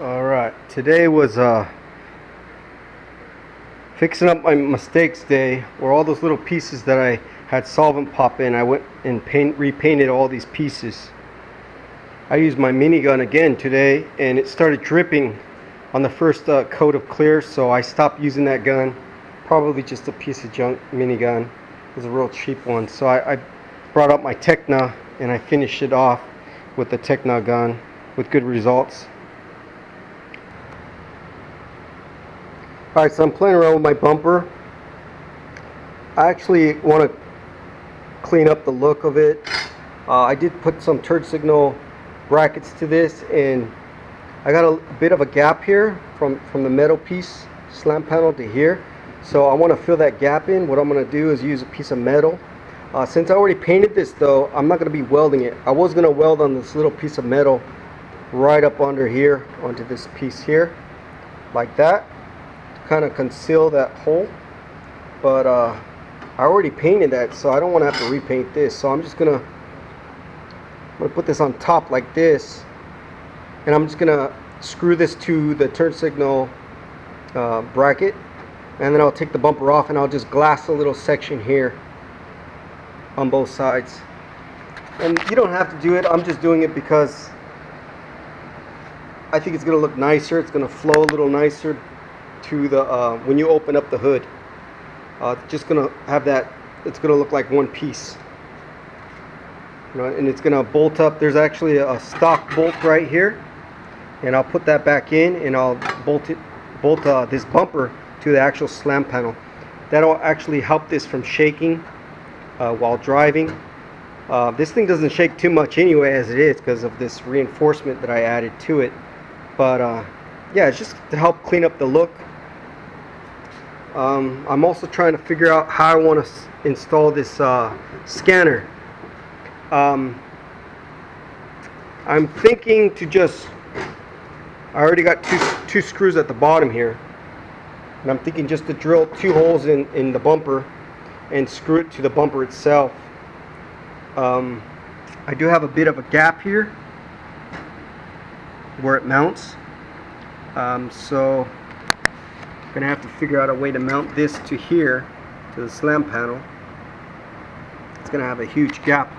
Alright, today was fixing up my mistakes day, where all those little pieces that I had solvent pop in, I went and repainted all these pieces. I used my minigun again today, and it started dripping on the first coat of clear, so I stopped using that gun. Probably just a piece of junk minigun. It was a real cheap one, so I brought up my Techna and I finished it off with the Techna gun with good results. Alright, so I'm playing around with my bumper. I actually want to clean up the look of it. I did put some turn signal brackets to this, and I got a bit of a gap here from the metal piece, slam panel to here. So I want to fill that gap in. What I'm going to do is use a piece of metal. Since I already painted this though, I'm not going to be welding it. I was going to weld on this little piece of metal right up under here onto this piece here, like that, kind of conceal that hole, but I already painted that, so I don't want to have to repaint this. So I'm gonna put this on top like this, and I'm just gonna screw this to the turn signal bracket, and then I'll take the bumper off and I'll just glass a little section here on both sides. And you don't have to do it, I'm just doing it because I think it's gonna look nicer. It's gonna flow a little nicer to the when you open up the hood. Just gonna have that, it's gonna look like one piece, you know, and it's gonna bolt up. There's actually a stock bolt right here, and I'll put that back in, and I'll bolt this bumper to the actual slam panel. That'll actually help this from shaking while driving. This thing doesn't shake too much anyway as it is, because of this reinforcement that I added to it, but yeah, it's just to help clean up the look. I'm also trying to figure out how I want to install this scanner. I'm thinking to just, I already got two screws at the bottom here, and I'm thinking just to drill 2 holes in the bumper and screw it to the bumper itself. I do have a bit of a gap here where it mounts, so I'm gonna have to figure out a way to mount this to here, to the slam panel. It's gonna have a huge gap,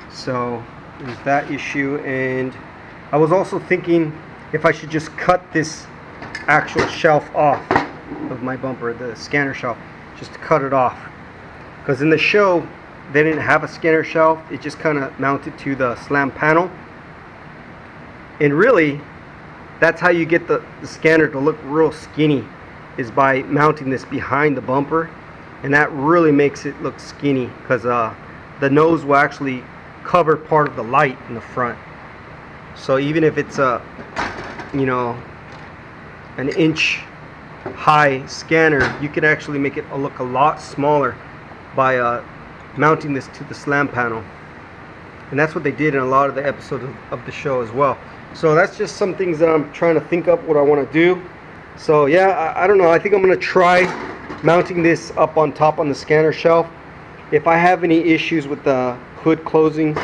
so there's that issue. And I was also thinking if I should just cut this actual shelf off of my bumper, the scanner shelf, just to cut it off, because in the show they didn't have a scanner shelf. It just kind of mounted to the slam panel, and really that's how you get the scanner to look real skinny, is by mounting this behind the bumper, and that really makes it look skinny, because the nose will actually cover part of the light in the front. So even if it's a, you know, an inch high scanner, you can actually make it look a lot smaller by mounting this to the slam panel. And that's what they did in a lot of the episodes of the show as well. So that's just some things that I'm trying to think up what I want to do. So yeah, I don't know. I think I'm going to try mounting this up on top on the scanner shelf. If I have any issues with the hood closing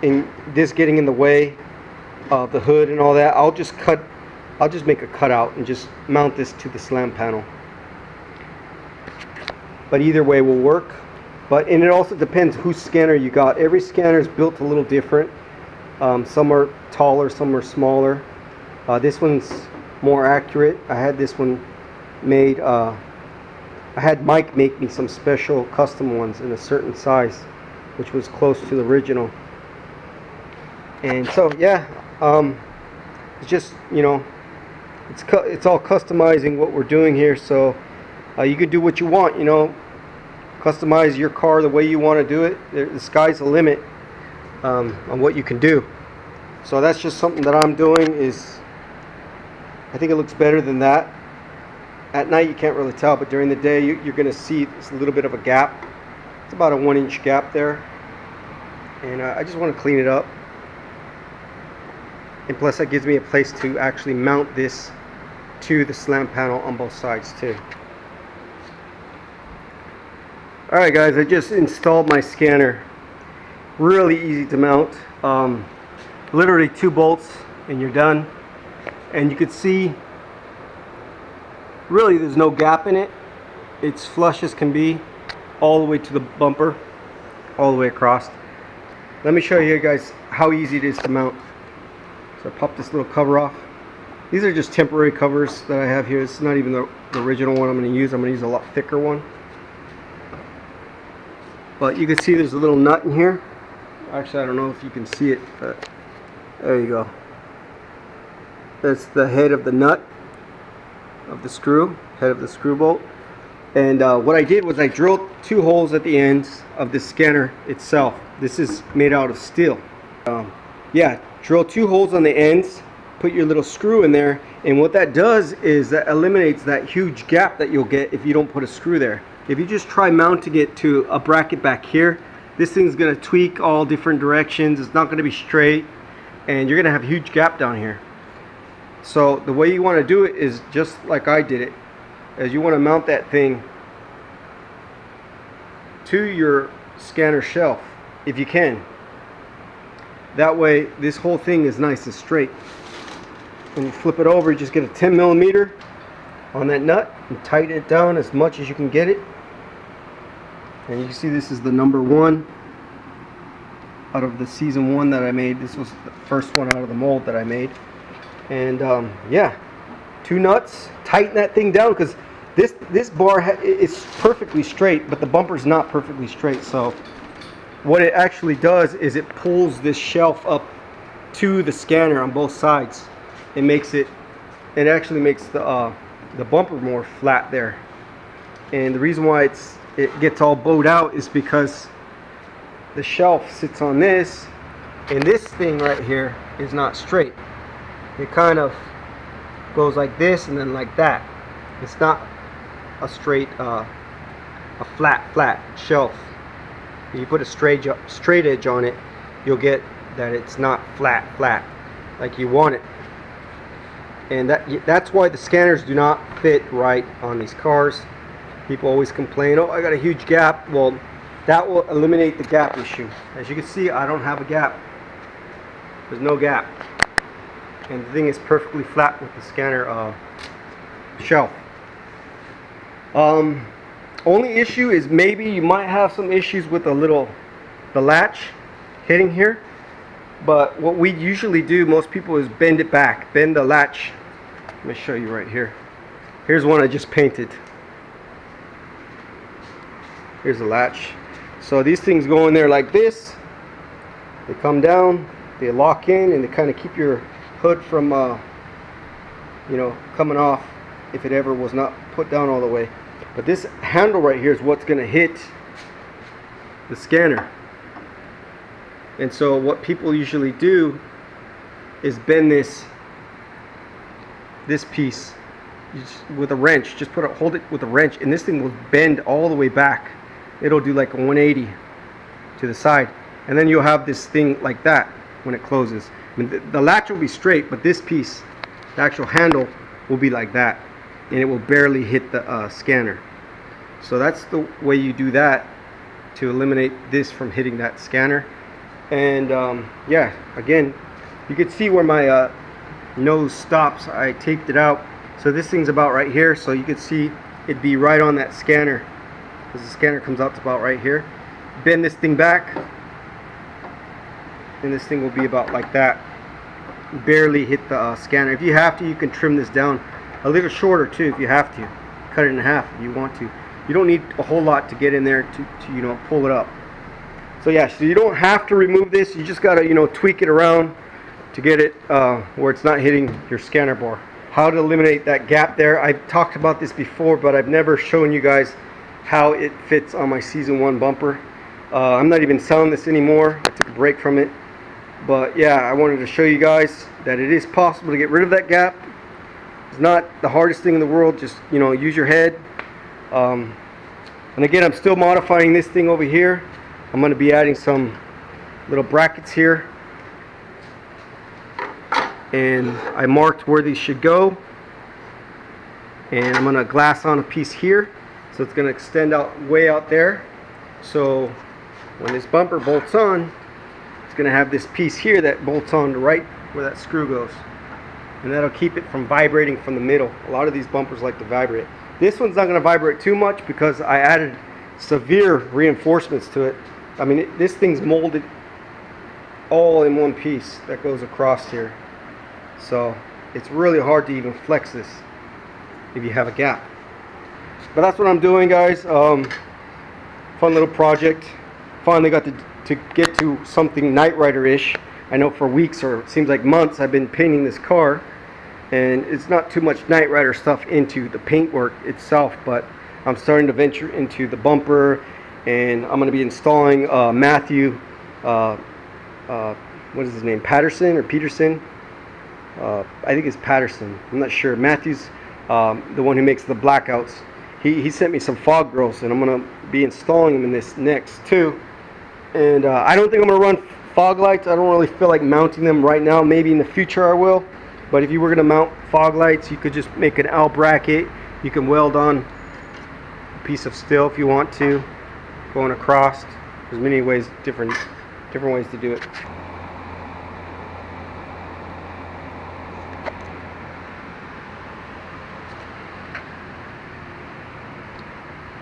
and this getting in the way of the hood and all that, I'll just make a cutout and just mount this to the slam panel. But either way will work. And it also depends whose scanner you got. Every scanner is built a little different. Some are taller, some are smaller. This one's more accurate. I had this one made, I had Mike make me some special custom ones in a certain size, which was close to the original. And so yeah, it's just, you know, it's all customizing what we're doing here. So you can do what you want, you know, customize your car the way you want to do it. The sky's the limit on what you can do. So that's just something that I'm doing. Is I think it looks better than that. At night you can't really tell, but during the day you're going to see it's a little bit of a gap. It's about a 1-inch gap there, and I just want to clean it up. And plus that gives me a place to actually mount this to the slam panel on both sides too. Alright guys, I just installed my scanner. Really easy to mount. Literally 2 bolts and you're done. and you can see really there's no gap in it. It's flush as can be all the way to the bumper, all the way across. Let me show you guys how easy it is to mount. So I pop this little cover off. These are just temporary covers that I have here. It's not even the original one I'm going to use. I'm going to use a lot thicker one. But you can see there's a little nut in here. Actually, I don't know if you can see it, but there you go. That's the head of the nut of the screw, head of the screw bolt. And what I did was I drilled 2 holes at the ends of the scanner itself. This is made out of steel. Yeah, drill 2 holes on the ends, put your little screw in there, and what that does is that eliminates that huge gap that you'll get if you don't put a screw there. If you just try mounting it to a bracket back here, this thing's going to tweak all different directions. It's not going to be straight, and you're going to have a huge gap down here. So the way you want to do it is just like I did it, is you want to mount that thing to your scanner shelf if you can. That way this whole thing is nice and straight. When you flip it over, you just get a 10 millimeter on that nut and tighten it down as much as you can get it. And you can see this is the number 1 out of the season 1 that I made. This was the first one out of the mold that I made. And yeah, 2 nuts, tighten that thing down, because this bar is perfectly straight, but the bumper's not perfectly straight. So what it actually does is it pulls this shelf up to the scanner on both sides. It actually makes the bumper more flat there. And the reason why it gets all bowed out is because the shelf sits on this, and this thing right here is not straight. It kind of goes like this and then like that. It's not a straight, a flat shelf. If you put a straight edge on it, you'll get that it's not flat like you want it. And that's why the scanners do not fit right on these cars. People always complain, oh, I got a huge gap. Well, that will eliminate the gap issue. As you can see, I don't have a gap. There's no gap. And the thing is perfectly flat with the scanner shelf. Only issue is maybe you might have some issues with the latch hitting here. But what we usually do, most people, is bend it back. Bend the latch. Let me show you right here. Here's one I just painted. Here's the latch. So these things go in there like this. They come down, they lock in, and they kind of keep your hood from you know, coming off if it ever was not put down all the way. But this handle right here is what's going to hit the scanner. And so what people usually do is bend this piece with a wrench. Just hold it with a wrench, and this thing will bend all the way back. It'll do like a 180 to the side, and then you'll have this thing like that when it closes. I mean, the latch will be straight, but this piece, the actual handle, will be like that, and it will barely hit the scanner. So that's the way you do that to eliminate this from hitting that scanner. And yeah, again, you can see where my nose stops. I taped it out, so this thing's about right here, so you can see it'd be right on that scanner, because the scanner comes out to about right here. Bend this thing back, and this thing will be about like that. Barely hit the scanner. If you have to, you can trim this down a little shorter too if you have to. Cut it in half if you want to. You don't need a whole lot to get in there to you know, pull it up. So yeah, so you don't have to remove this. You just gotta, you know, tweak it around to get it where it's not hitting your scanner bar. How to eliminate that gap there. I've talked about this before, but I've never shown you guys how it fits on my season 1 bumper. I'm not even selling this anymore. I took a break from it. But yeah, I wanted to show you guys that it is possible to get rid of that gap. It's not the hardest thing in the world. Just, you know, use your head. And again, I'm still modifying this thing over here. I'm going to be adding some little brackets here, and I marked where these should go, and I'm going to glass on a piece here, so it's going to extend out way out there. So when this bumper bolts on, it's going to have this piece here that bolts on right where that screw goes. and that'll keep it from vibrating from the middle. A lot of these bumpers like to vibrate. This one's not going to vibrate too much because I added severe reinforcements to it. I mean, this thing's molded all in one piece that goes across here, so it's really hard to even flex this if you have a gap. But that's what I'm doing, guys. Fun little project. Finally got to get to something Knight Rider-ish. I know for weeks, or it seems like months, I've been painting this car, and it's not too much Knight Rider stuff into the paintwork itself, but I'm starting to venture into the bumper, and I'm going to be installing Matthew, what is his name, Patterson or Peterson? I think it's Patterson. I'm not sure. Matthew's the one who makes the blackouts. He sent me some fog grills, and I'm going to be installing them in this next too. And I don't think I'm going to run fog lights. I don't really feel like mounting them right now. Maybe in the future I will. But if you were going to mount fog lights, you could just make an L bracket. You can weld on a piece of steel if you want to, going across. There's many ways, different ways to do it.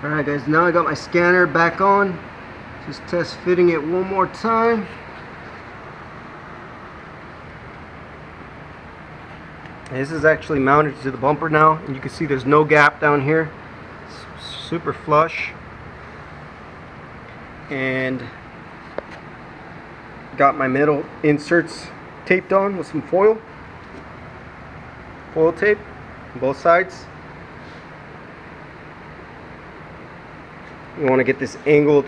Alright guys, now I got my scanner back on. Just test fitting it one more time. This is actually mounted to the bumper now, and you can see there's no gap down here. It's super flush. And got my metal inserts taped on with some foil tape on both sides. You want to get this angled.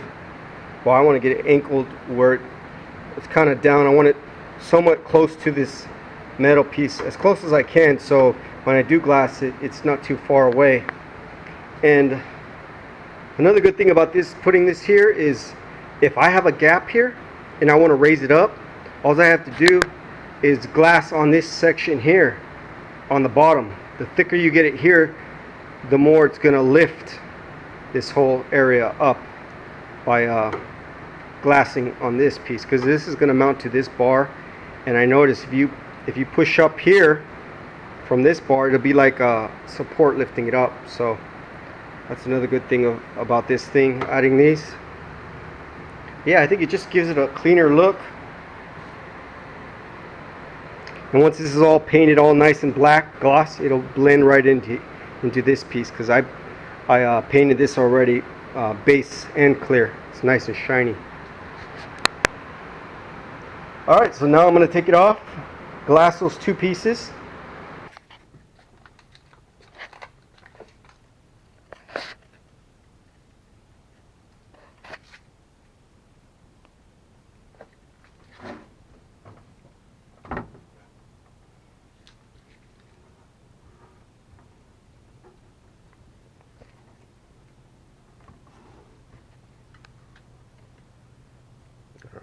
Well, I want to get it angled where it's kind of down. I want it somewhat close to this metal piece, as close as I can, so when I do glass it, it's not too far away. And another good thing about this, putting this here, is if I have a gap here and I want to raise it up, all I have to do is glass on this section here on the bottom. The thicker you get it here, the more it's going to lift this whole area up by glassing on this piece, because this is going to mount to this bar. And I notice if you push up here from this bar, it'll be like a support lifting it up. So that's another good thing about this thing, adding these. Yeah, I think it just gives it a cleaner look. And once this is all painted all nice and black gloss, it'll blend right into this piece, because I painted this already base and clear. It's nice and shiny. Alright, so now I'm going to take it off, glass those two pieces.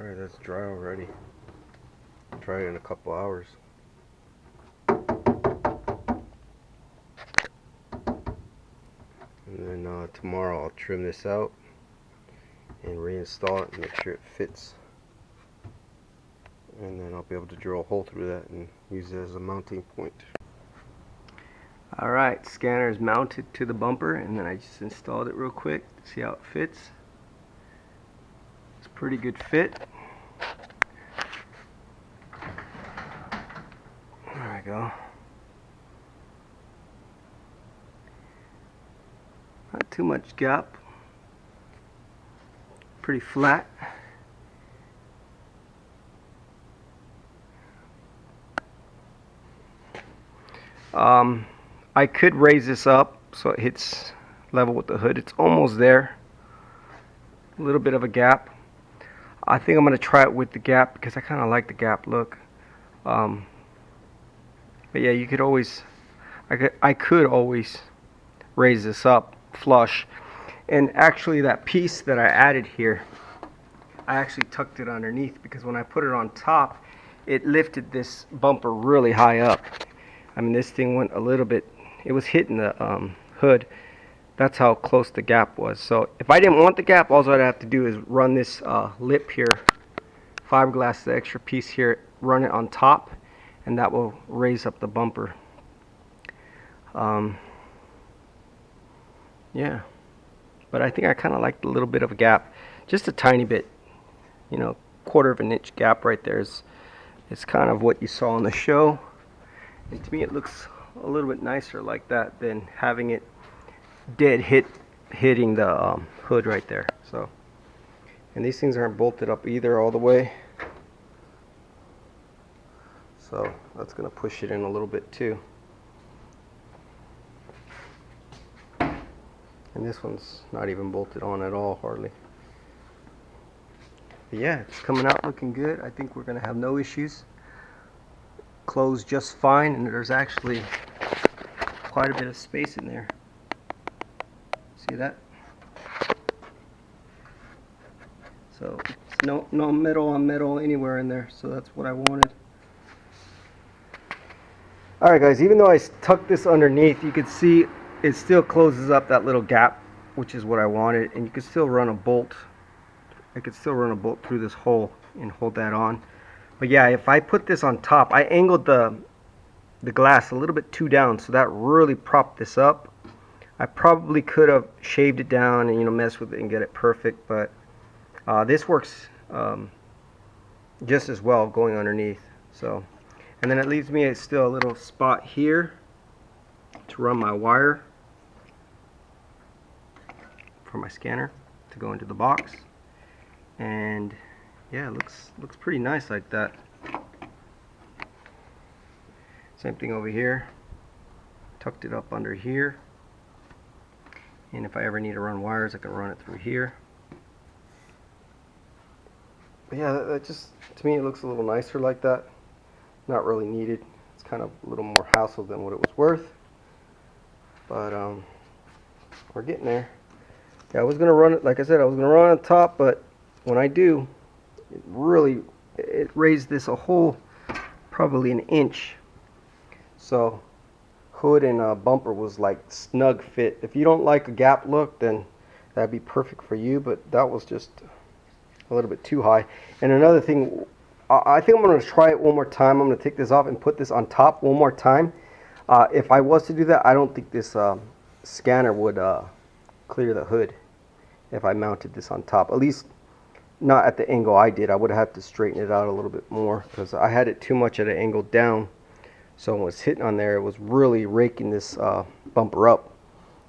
Alright, that's dry already. Try it in a couple hours. And then tomorrow I'll trim this out and reinstall it and make sure it fits. And then I'll be able to drill a hole through that and use it as a mounting point. Alright, scanner is mounted to the bumper, and then I just installed it real quick to see how it fits. It's a pretty good fit. There we go. Not too much gap. Pretty flat. I could raise this up so it hits level with the hood. It's almost there. A little bit of a gap. I think I'm going to try it with the gap because I kind of like the gap look. But yeah, you could always, I could always raise this up flush. And actually that piece that I added here, I actually tucked it underneath, because when I put it on top, it lifted this bumper really high up. I mean, this thing went a little bit, it was hitting the hood. That's how close the gap was. So if I didn't want the gap, all I'd have to do is run this lip here, fiberglass, the extra piece here, run it on top, and that will raise up the bumper. Yeah, but I think I kind of like the little bit of a gap, just a tiny bit, you know, 1/4 of an inch gap right there is kind of what you saw on the show, and to me it looks a little bit nicer like that than having it dead hitting the hood right there. So, and these things aren't bolted up either all the way, so that's going to push it in a little bit too. And this one's not even bolted on at all, hardly. But yeah, it's coming out looking good. I think we're going to have no issues. Closed just fine, and there's actually quite a bit of space in there. See that? So it's no metal on metal anywhere in there, so that's what I wanted. Alright guys, even though I tucked this underneath, you can see it still closes up that little gap, which is what I wanted, and you can still run a bolt. I could still run a bolt through this hole and hold that on. But yeah, if I put this on top, I angled the glass a little bit too down, so that really propped this up. I probably could have shaved it down and, you know, mess with it and get it perfect, but this works just as well going underneath. So, and then it leaves me still a little spot here to run my wire for my scanner to go into the box. And yeah, it looks pretty nice like that. Same thing over here. Tucked it up under here. And if I ever need to run wires, I can run it through here. But yeah, that just, to me, it looks a little nicer like that. Not really needed. It's kind of a little more hassle than what it was worth. But we're getting there. Yeah, I was gonna run it, like I said, I was gonna run on top, but when I do, it raised this a whole, probably an inch. So hood and bumper was like snug fit. If you don't like a gap look, then that'd be perfect for you, but that was just a little bit too high. And another thing, I think I'm going to try it one more time. I'm going to take this off and put this on top one more time. If I was to do that, I don't think this scanner would clear the hood if I mounted this on top. At least not at the angle I did. I would have to straighten it out a little bit more because I had it too much at an angle down. So when it was hitting on there, it was really raking this bumper up.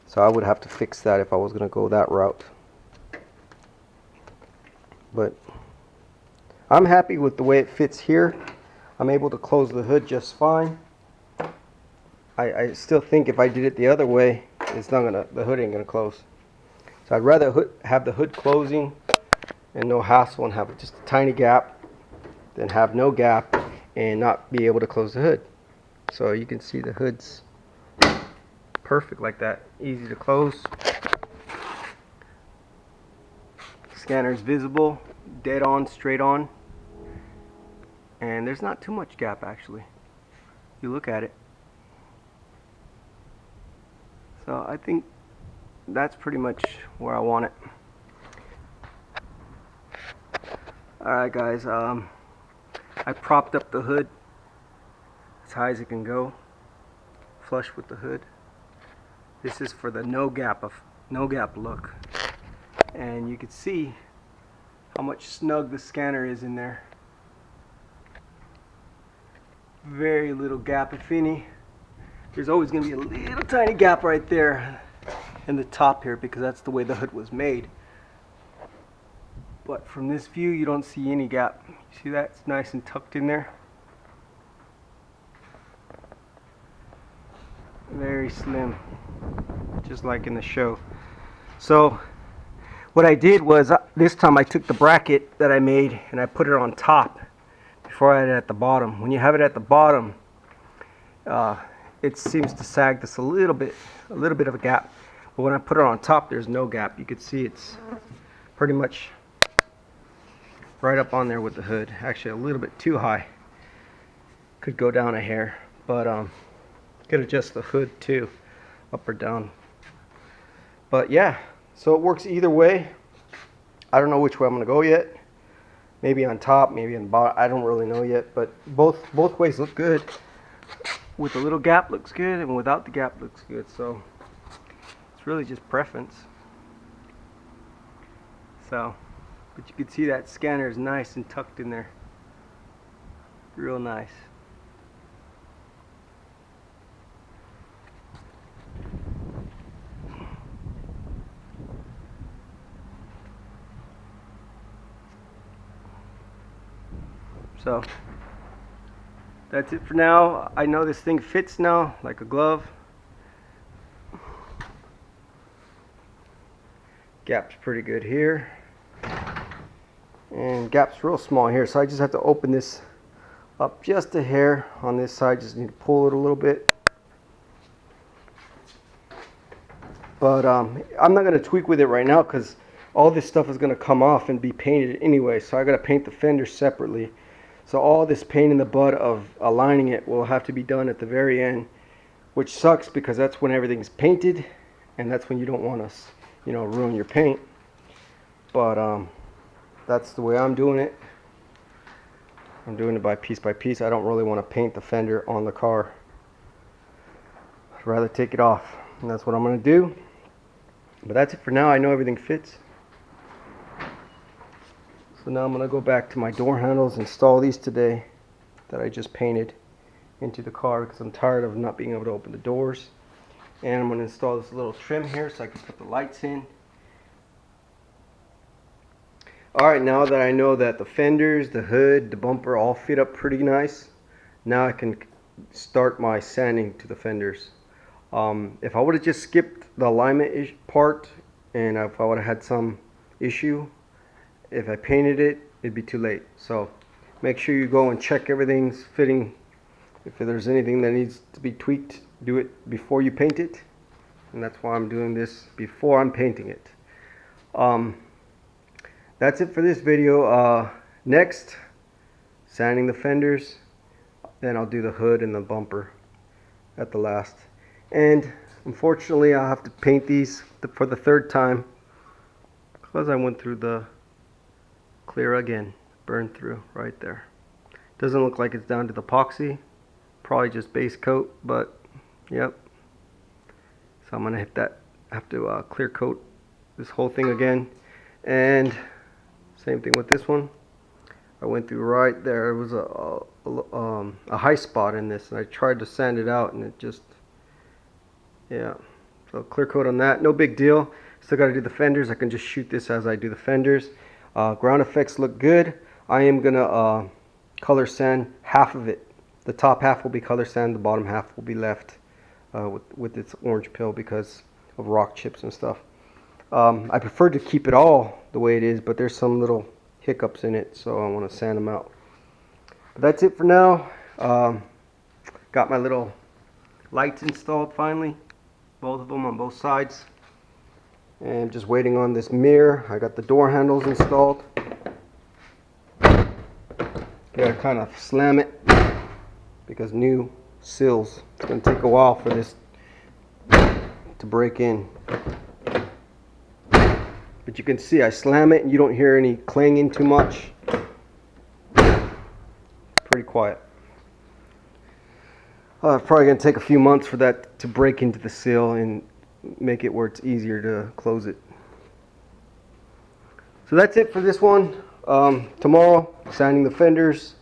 So I would have to fix that if I was going to go that route. But I'm happy with the way it fits here. I'm able to close the hood just fine. I still think if I did it the other way, it's not gonna, the hood ain't gonna close. So I'd rather have the hood closing and no hassle and have just a tiny gap than have no gap and not be able to close the hood. So you can see the hood's perfect like that, easy to close. Scanner's visible, dead on, straight on, and there's not too much gap actually. You look at it. So I think that's pretty much where I want it. Alright guys, I propped up the hood as high as it can go, flush with the hood. This is for the no gap look, and you can see how much snug the scanner is in there. Very little gap, if any. There's always going to be a little tiny gap right there in the top here because that's the way the hood was made. But from this view, you don't see any gap. See that? It's nice and tucked in there. Very slim, just like in the show. So what I did was, this time I took the bracket that I made and I put it on top before I had it at the bottom. When you have it at the bottom, it seems to sag just a little bit of a gap. But when I put it on top, there's no gap. You can see it's pretty much right up on there with the hood. Actually, a little bit too high. Could go down a hair, but could adjust the hood too, up or down. But yeah, so it works either way. I don't know which way I'm gonna go yet. Maybe on top, maybe on bottom. I don't really know yet, but both ways look good. With a little gap looks good, and without the gap looks good. So it's really just preference. So, but you can see that scanner is nice and tucked in there. Real nice. So that's it for now. I know this thing fits now like a glove. Gap's pretty good here, and gap's real small here, so I just have to open this up just a hair on this side. Just need to pull it a little bit, but I'm not going to tweak with it right now because all this stuff is going to come off and be painted anyway, so I got to paint the fenders separately. So all this pain in the butt of aligning it will have to be done at the very end, which sucks because that's when everything's painted, and that's when you don't want to, you know, ruin your paint. But that's the way I'm doing it. I'm doing it by piece. I don't really want to paint the fender on the car. I'd rather take it off, and that's what I'm going to do. But that's it for now. I know everything fits. So now I'm going to go back to my door handles, install these today that I just painted into the car because I'm tired of not being able to open the doors. And I'm going to install this little trim here so I can put the lights in. Alright, now that I know that the fenders, the hood, the bumper all fit up pretty nice, now I can start my sanding to the fenders. If I would have just skipped the alignment part, and if I would have had some issue, if I painted it, it'd be too late. So make sure you go and check everything's fitting. If there's anything that needs to be tweaked, do it before you paint it. And that's why I'm doing this before I'm painting it. That's it for this video. Next, sanding the fenders. Then I'll do the hood and the bumper at the last. And unfortunately, I'll have to paint these for the third time because I went through the clear again, burned through right there. Doesn't look like it's down to the epoxy, probably just base coat, but yep. So I'm gonna have to clear coat this whole thing again. And same thing with this one. I went through right there. It was a high spot in this, and I tried to sand it out, and it just, yeah. So clear coat on that, no big deal. Still got to do the fenders. I can just shoot this as I do the fenders. Ground effects look good. I am gonna color sand half of it. The top half will be color sand. The bottom half will be left with its orange pill because of rock chips and stuff. I prefer to keep it all the way it is, but there's some little hiccups in it, so I want to sand them out. But that's it for now. Got my little lights installed finally, both of them on both sides. And just waiting on this mirror. I got the door handles installed. Gotta kind of slam it because new sills. It's gonna take a while for this to break in. But you can see I slam it and you don't hear any clanging too much. Pretty quiet. It's probably gonna take a few months for that to break into the sill and make it where it's easier to close it. So that's it for this one. Tomorrow, sanding the fenders.